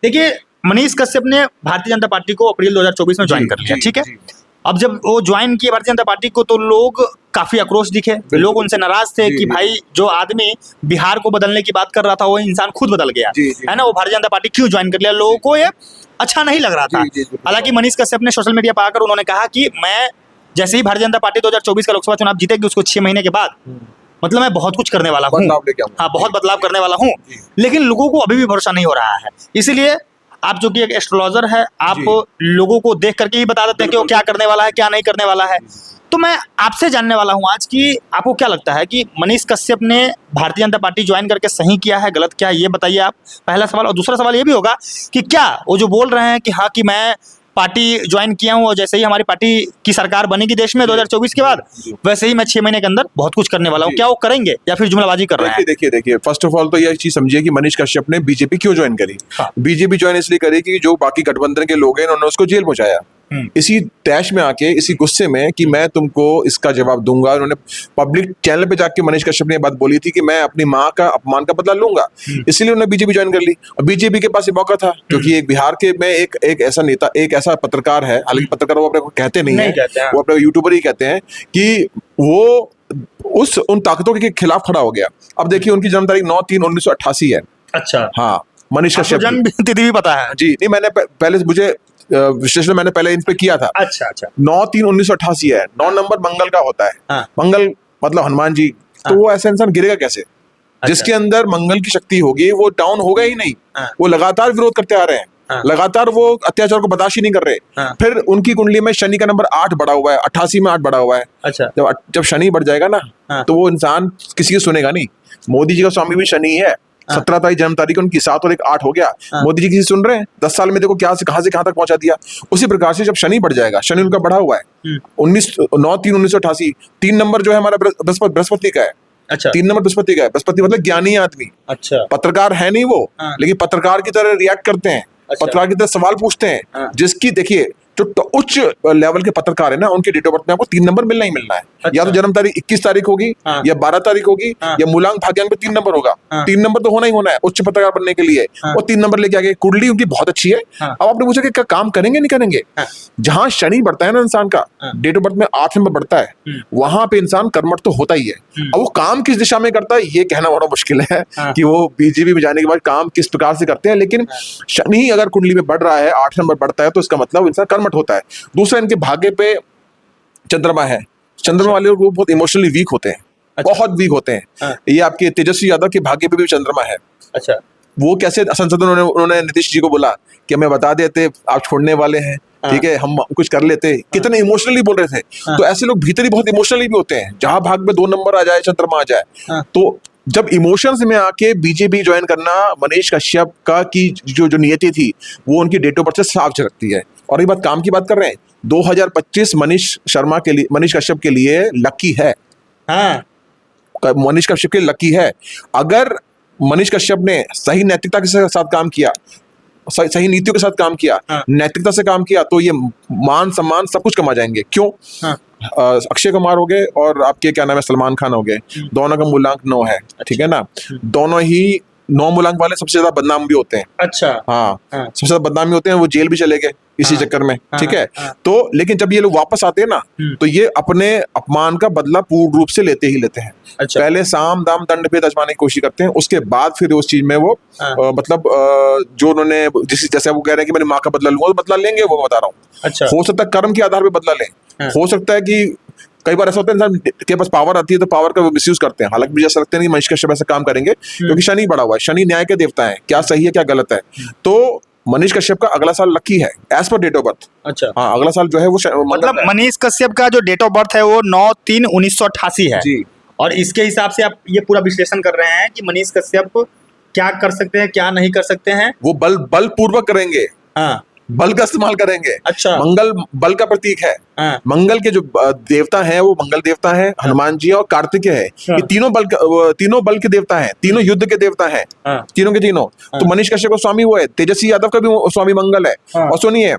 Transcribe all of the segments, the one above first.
देखिए, मनीष कश्यप ने भारतीय जनता पार्टी को अप्रैल 2024 में ज्वाइन कर लिया, ठीक है। अब जब वो ज्वाइन किए भारतीय जनता पार्टी को तो लोग काफी आक्रोश दिखे, लोग उनसे नाराज थे कि भाई जो आदमी बिहार को बदलने की बात कर रहा था वो इंसान खुद बदल गया, है ना। वो भारतीय जनता पार्टी क्यों ज्वाइन कर लिया, लोगों को ये अच्छा नहीं लग रहा था। हालांकि मनीष कश्यप ने सोशल मीडिया पर आकर उन्होंने कहा कि मैं जैसे ही भारतीय जनता पार्टी 2024 का लोकसभा चुनाव जीतेगी उसको 6 महीने के बाद मतलब मैं बहुत कुछ करने वाला हूँ, हाँ बहुत बदलाव करने वाला हूँ। लेकिन लोगों को अभी भी भरोसा नहीं हो रहा है, इसीलिए आप जो कि एक एस्ट्रोलॉजर है, आप लोगों को देख करके ही बता देते हैं कि वो क्या करने वाला है, क्या नहीं करने वाला है। तो मैं आपसे जानने वाला हूं आज कि आपको क्या लगता है कि मनीष कश्यप ने भारतीय जनता पार्टी ज्वाइन करके सही किया है, गलत किया है, ये बताइए आप, पहला सवाल। और दूसरा सवाल ये भी होगा कि क्या वो जो बोल रहे हैं कि हाँ कि मैं पार्टी ज्वाइन किया हूँ और जैसे ही हमारी पार्टी की सरकार बनेगी देश में 2024 के बाद, वैसे ही मैं 6 महीने के अंदर बहुत कुछ करने वाला हूँ, क्या वो करेंगे या फिर जुमलाबाजी कर रहे हैं? देखिए फर्स्ट ऑफ ऑल तो यह चीज समझिए कि मनीष कश्यप ने बीजेपी क्यों ज्वाइन करी। बीजेपी ज्वाइन इसलिए करी कि जो बाकी गठबंधन के लोग हैं उन्होंने उसको जेल पहुंचाया, इसी तैश में आके, इसी गुस्से में कि मैं तुमको इसका जवाब दूंगा। उन्होंने पब्लिक चैनल पे जाके मनीष कश्यप ने ये बात बोली थी कि मैं अपनी माँ का अपमान का बदला लूंगा, इसलिए उन्होंने बीजेपी ज्वाइन कर ली। और बीजेपी के पास ये मौका था क्योंकि एक बिहार के में एक ऐसा नेता, एक ऐसा पत्रकार है, हालांकि पत्रकार वो अपने को कहते नहीं है, वो अपने यूट्यूबर ही कहते हैं, कि वो उन ताकतों के खिलाफ खड़ा हो गया। अब देखिए उनकी जन्म तारीख 9/3/1988 है। अच्छा, हाँ, मनीष कश्यप जन्म तिथि भी पता है? जी नहीं, मैंने पहले मुझे विश्लेषण मैंने पहले इन पे किया था। अच्छा 9/3/1988 है। 9 नंबर मंगल का होता है। हाँ। मंगल मतलब हनुमान जी। तो वो ऐसा इंसान गिरेगा कैसे? जिसके अंदर मंगल की शक्ति होगी वो डाउन होगा ही नहीं। वो लगातार विरोध करते आ रहे हैं, लगातार वो अत्याचार को बर्दाश्त ही नहीं कर रहे। फिर उनकी कुंडली में शनि का नंबर 8 बढ़ा हुआ है, 88 में 8 बढ़ा हुआ है। अच्छा, जब शनि बढ़ जाएगा ना तो वो इंसान किसी की सुनेगा नहीं। मोदी जी का स्वामी भी शनि है, 17 तारीख जन्म तारीख उनकी, 7 और 1 8 हो गया। मोदी जी किसी सुन रहे हैं? 10 साल में देखो क्या से कहां तक पहुंचा दिया। उसी प्रकार से जब शनि बढ़ जाएगा, शनि उनका बढ़ा हुआ है 9/3/1988। 3 नंबर जो है हमारा बृहस्पति का है। अच्छा, 3 नंबर बृहस्पति का है। बृहस्पति मतलब ज्ञानी आदमी। अच्छा, पत्रकार है नहीं वो, लेकिन पत्रकार की तरह रिएक्ट करते हैं, पत्रकार की तरह सवाल पूछते हैं। जिसकी देखिए जो उच्च लेवल के पत्रकार है ना, उनके डेट ऑफ बर्थ में आपको 3 नंबर मिलना ही मिलना है। अच्छा। या तो जन्म तारीख 21 तारीख होगी, या 12 तारीख होगी, या मूलांक भाग्यांक पे 3 नंबर होगा। 3 नंबर तो होना ही होना है उच्च पत्रकार बनने के लिए। और 3 नंबर लेके आगे कुंडली उनकी बहुत अच्छी है। अब आपने पूछा कि क्या काम करेंगे नहीं करेंगे? जहां शनि बढ़ता है ना इंसान का, डेट ऑफ बर्थ में 8 नंबर बढ़ता है, वहां पे इंसान कर्मठ तो होता ही है। अब वो काम किस दिशा में करता है ये कहना बड़ा मुश्किल है कि वो बीजेपी में जाने के बाद काम किस प्रकार से करते हैं। लेकिन शनि अगर कुंडली में बढ़ रहा है, 8 नंबर बढ़ता है, तो इसका मतलब इंसान कर्मठ होता है। दूसरा, इनके भाग्य पे चंद्रमा है। चंद्रमा वाले लोग बहुत इमोशनली वीक होते हैं। अच्छा। बहुत वीक होते हैं। ये आपके तेजस्वी यादव के भाग्य पे भी चंद्रमा है। अच्छा, वो कैसे संसद में उन्होंने नीतीश जी को बोला कि हमें बता देते आप छोड़ने वाले हैं, ठीक है, हम कुछ कर लेते। कितने इमोशनली बोल रहे थे। तो ऐसे लोग भीतरी बहुत इमोशनली भी होते हैं। जहां भाग में 2 नंबर आ जाए, चंद्रमा आ जाए, तो जब इमोशंस में आके बीजेपी ज्वाइन करना मनीष कश्यप का की जो नियति थी वो उनकी डेट ऑफ बर्थ से साफ झलकती है। और ये बात काम की बात कर रहे हैं, 2025 मनीष कश्यप के लिए लकी है। मनीष कश्यप के लिए लकी है। अगर मनीष कश्यप ने सही नैतिकता के साथ काम किया, सही नीतियों के साथ काम किया, नैतिकता से काम किया, तो ये मान सम्मान सब कुछ कमा जाएंगे। क्यों? अक्षय कुमार हो गए और आपके क्या नाम है, सलमान खान हो गए, दोनों का मूलांक 9 है। ठीक है ना? दोनों ही 9 मूलांक वाले सबसे ज्यादा बदनाम भी होते हैं। अच्छा, हाँ, सबसे ज्यादा बदनाम भी होते हैं। वो जेल भी चले गए इसी चक्कर में। ठीक है, तो लेकिन जब ये लोग वापस आते हैं ना, तो ये अपने अपमान का बदला पूर्ण रूप से लेते ही लेते हैं। अच्छा। पहले साम दाम दंड भेद आजमाने की कोशिश करते हैं, उसके बाद फिर उस चीज में वो मतलब जो उन्होंने जैसे वो कह रहे हैं कि मैंने माँ का बदला लूंगा, तो बदला लेंगे, वो बता रहा हूँ। अच्छा। हो सकता है कर्म के आधार पर बदला लें। हो सकता है कि कई बार ऐसा होता है इंसान के पास पावर आती है तो पावर का मिसयूज करते हैं। हालांकि मुझे ऐसा लगता है कि मनीष कश्यप ऐसा काम करेंगे क्योंकि शनि बढ़ा हुआ है। शनि न्याय के देवता है, क्या सही है क्या गलत है। तो मनीष कश्यप का अगला साल लकी है as per date of birth. अच्छा, हाँ, अगला साल जो है वो मतलब मनीष कश्यप का जो डेट ऑफ बर्थ है वो 9/3/1988 है जी। और इसके हिसाब से आप ये पूरा विश्लेषण कर रहे हैं कि मनीष कश्यप क्या कर सकते हैं, क्या नहीं कर सकते हैं। वो बल पूर्वक करेंगे। हाँ, बल का इस्तेमाल करेंगे। अच्छा, मंगल बल का प्रतीक है। मंगल के जो देवता हैं वो मंगल देवता है, हनुमान जी और कार्तिकेय है। ये तीनों बल के देवता हैं, तीनों युद्ध के देवता हैं, तीनों के तीनों। तो मनीष कश्यप का स्वामी वो है, तेजस्वी यादव का भी स्वामी मंगल है। और सुनिए,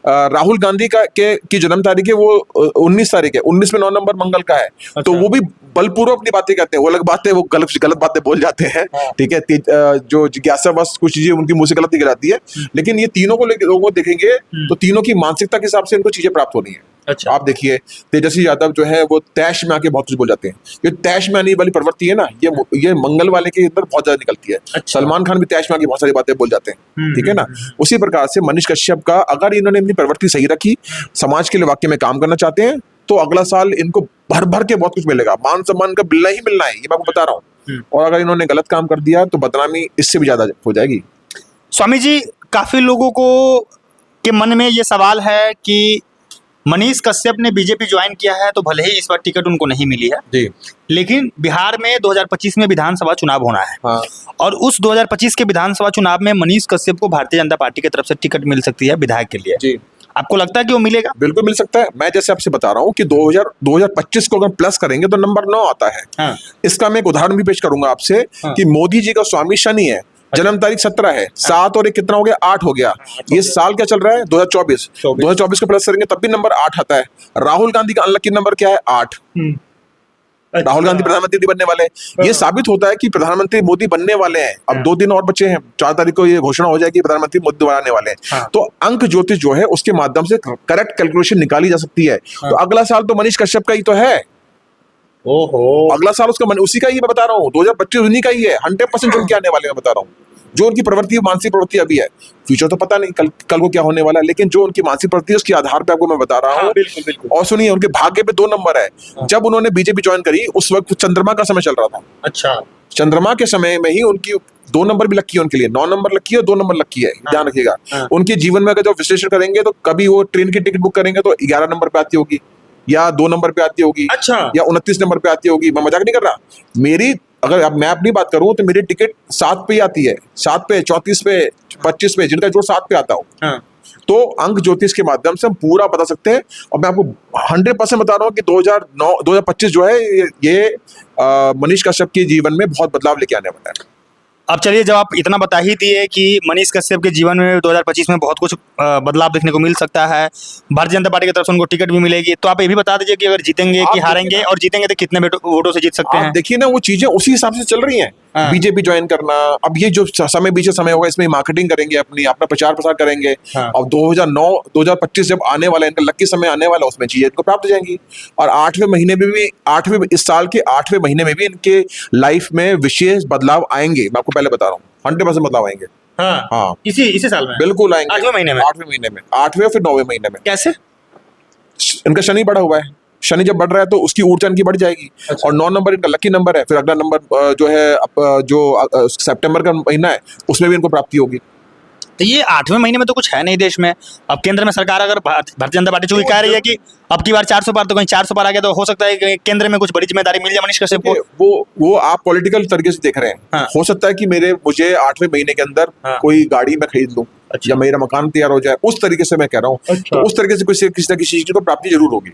राहुल गांधी की जन्म तारीख है वो 19 तारीख है, 19 में 9 नंबर मंगल का है। तो वो भी बलपूर्वक अपनी बातें कहते हैं, वो अलग बात है, वो गलत बातें बोल जाते हैं, ठीक है। जो जिज्ञासा बस कुछ चीजें उनकी मुंह से गलत निकल आती है, लेकिन ये तीनों को लोगों देखेंगे तो तीनों की मानसिकता के हिसाब से इनको चीजें प्राप्त होनी है। अच्छा। आप देखिए तेजस्वी यादव जो है वो तैश में आके बहुत कुछ बोल जाते हैं। ये तैश में आने वाली प्रवृत्ति है ना, ये मंगल वाले के अंदर बहुत ज्यादा निकलती है। अच्छा। सलमान खान भी तैश में आके बहुत सारी बातें बोल जाते हैं, ठीक है ना। उसी प्रकार से मनीष कश्यप का अगर इन्होंने अपनी प्रवृत्ति सही रखी, समाज के लिए वाकई में काम करना चाहते हैं, तो अगला साल इनको भर भर के बहुत कुछ मिलेगा, मान सम्मान का मिलना ही मिलना है, ये मैं आपको बता रहा हूँ। और अगर इन्होंने गलत काम कर दिया तो बदनामी इससे भी ज्यादा हो जाएगी। स्वामी जी, काफी लोगों को के मन में ये सवाल है कि मनीष कश्यप ने बीजेपी ज्वाइन किया है तो भले ही इस बार टिकट उनको नहीं मिली है जी, लेकिन बिहार में 2025 में विधानसभा चुनाव होना है। हाँ। और उस 2025 के विधानसभा चुनाव में मनीष कश्यप को भारतीय जनता पार्टी की तरफ से टिकट मिल सकती है विधायक के लिए। जी, आपको लगता है कि वो मिलेगा? बिल्कुल मिल सकता है। मैं जैसे आपसे बता रहा हूँ कि 2025 को अगर प्लस करेंगे तो नंबर 9 आता है। हाँ। इसका मैं एक उदाहरण भी पेश करूंगा आपसे कि मोदी जी का स्वामी शनि है, जन्म तारीख 17 है, 7 और 1 कितना हो गया, 8 हो गया। ये साल क्या चल रहा है, 2024 को प्लस करेंगे तब भी नंबर 8 आता है। राहुल गांधी का अनलकी नंबर क्या है, 8। राहुल गांधी प्रधानमंत्री बनने वाले हैं। ये साबित होता है कि प्रधानमंत्री मोदी बनने वाले हैं। अब 2 दिन और बचे हैं, 4 तारीख को ये घोषणा हो जाएगी प्रधानमंत्री मोदी दोबारा आने वाले हैं। तो अंक ज्योतिष जो है उसके माध्यम से करेक्ट कैलकुलेशन निकाली जा सकती है। तो अगला साल तो मनीष कश्यप का ही तो है। ओहो, अगला साल उसका उसी का ही मैं बता रहा हूँ, 2025 उन्हीं का ही है। 100% जो उनके आने वाले, मैं बता रहा हूँ। जो उनकी प्रवृत्ति, मानसिक प्रवृत्ति अभी है, फ्यूचर तो पता नहीं कल को क्या होने वाला है, लेकिन जो उनकी मानसिक प्रवृत्ति है उसके आधार पे आपको मैं बता रहा हूँ। बिल्कुल बिल्कुल। और सुनिए, उनके भाग्य पे 2 नंबर है। जब उन्होंने बीजेपी ज्वाइन करी उस वक्त चंद्रमा का समय चल रहा था। अच्छा। चंद्रमा के समय में ही उनकी 2 नंबर भी लकी है उनके लिए, 9 नंबर लकी है और 2 नंबर लकी है, ध्यान रखिएगा। उनके जीवन में अगर जो विश्लेषण करेंगे तो कभी वो ट्रेन की टिकट बुक करेंगे तो 11 नंबर पे आती होगी, या 2 नंबर पे आती होगी, अच्छा, या 29 नंबर पे आती होगी। मैं मजाक नहीं कर रहा। मेरी अगर अब मैं अपनी बात करूं तो मेरी टिकट 7 पे ही आती है, 7 पे, 34 पे, 25 पे, जिनका जोड़ 7 पे आता हो। हाँ। तो अंक ज्योतिष के माध्यम से हम पूरा बता सकते हैं। और मैं आपको 100% बता रहा हूँ कि 2025 जो है ये मनीष कश्यप के जीवन में बहुत बदलाव लेके आने वाला है। अब चलिए, जब आप इतना बता ही दिए कि मनीष कश्यप के जीवन में 2025 में बहुत कुछ बदलाव देखने को मिल सकता है, भारतीय जनता पार्टी की तरफ से उनको टिकट भी मिलेगी, तो आप ये भी बता दीजिए कि अगर जीतेंगे कि हारेंगे, और जीतेंगे तो कितने वोटों से जीत सकते हैं? देखिए ना, वो चीजें उसी हिसाब से चल रही हैं। बीजेपी ज्वाइन करना, अब ये जो समय बीच समय होगा इसमें मार्केटिंग करेंगे, अपना प्रचार प्रसार करेंगे। अब 2025 जब आने वाला है, इनका लकी समय आने वाला है, उसमें चीजें इनको प्राप्त हो जाएंगी। और 8वें महीने में भी, इस साल के 8वें महीने में भी इनके लाइफ में विशेष बदलाव आएंगे। मैं आपको पहले बता रहा हूँ, 100% बदलाव आएंगे। हाँ, इसी साल में बिल्कुल आएंगे। 8वें महीने में, 8वें और फिर 9वें महीने में। कैसे? इनका शनि बढ़ा हुआ है, शनि जब बढ़ रहा है तो उसकी ऊर्जा इनकी बढ़ जाएगी। और 9 नंबर इनका लकी नंबर है। फिर अगला नंबर जो है जो सितंबर का महीना है उसमें भी इनको प्राप्ति होगी। तो ये 8वें महीने में तो कुछ है नहीं देश में। अब केंद्र में सरकार अगर भारतीय जनता पार्टी चूंकि कह रही है कि अब की बार 400 पार, तो कहीं 400 पार आ गया तो हो सकता है कि केंद्र में कुछ बड़ी जिम्मेदारी मिल जाए मनीष कश्यप को। वो आप पॉलिटिकल तरीके से देख रहे हैं। हो सकता है कि मुझे 8वें महीने के अंदर कोई गाड़ी में खरीद लूं, या मेरा मकान तैयार हो जाए, उस तरीके से मैं कह रहा हूँ। तो उस तरीके से किसी न किसी चीज को प्राप्ति जरूर होगी।